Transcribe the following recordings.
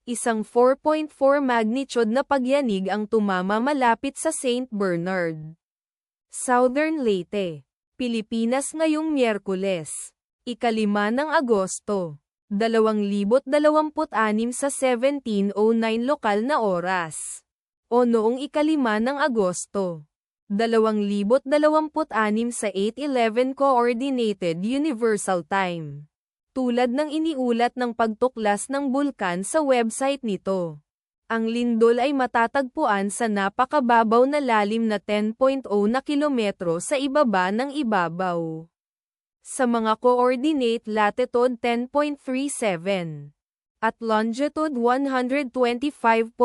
Isang 4.4 magnitude na pagyanig ang tumama malapit sa St. Bernard, Southern Leyte, Pilipinas ngayong Miyerkules, 5 ng Agosto, 2026 sa 17:09 lokal na oras. O noong 5 ng Agosto, 2026 sa 8:11 Coordinated Universal Time. Tulad ng iniulat ng pagtuklas ng bulkan sa website nito, ang lindol ay matatagpuan sa napakababaw na lalim na 10.0 na kilometro sa ibaba ng ibabaw. Sa mga coordinate latitude 10.37 at longitude 125.07.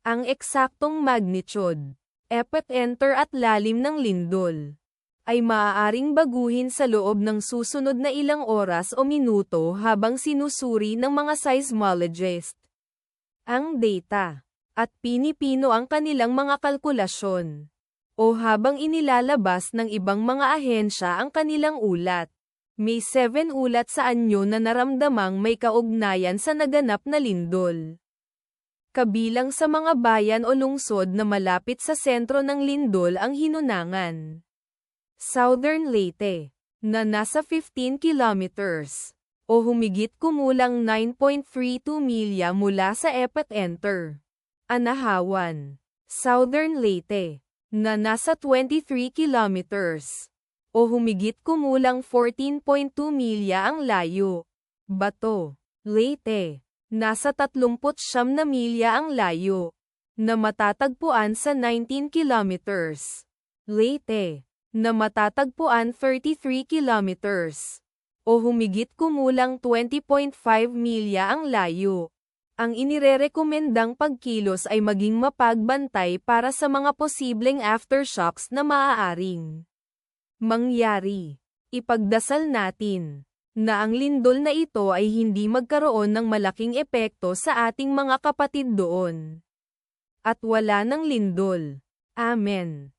Ang eksaktong magnitude, epicenter at lalim ng lindol ay maaaring baguhin sa loob ng susunod na ilang oras o minuto habang sinusuri ng mga seismologist ang data, at pinipino ang kanilang mga kalkulasyon, o habang inilalabas ng ibang mga ahensya ang kanilang ulat. May 7 ulat sa anyo na naramdamang may kaugnayan sa naganap na lindol. Kabilang sa mga bayan o lungsod na malapit sa sentro ng lindol ang hinunangan Southern Leyte, na nasa 15 kilometers, o humigit kumulang 9.32 milya mula sa epicenter. Anahawan, Southern Leyte, na nasa 23 kilometers, o humigit kumulang 14.2 milya ang layo. Bato, Leyte, nasa 39 na milya ang layo, na matatagpuan sa 19 kilometers. Leyte, na matatagpuan 33 kilometers, o humigit kumulang 20.5 milya ang layo. Ang inirerekomendang pagkilos ay maging mapagbantay para sa mga posibleng aftershocks na maaaring mangyari. Ipagdasal natin na ang lindol na ito ay hindi magkaroon ng malaking epekto sa ating mga kapatid doon. At wala ng lindol. Amen.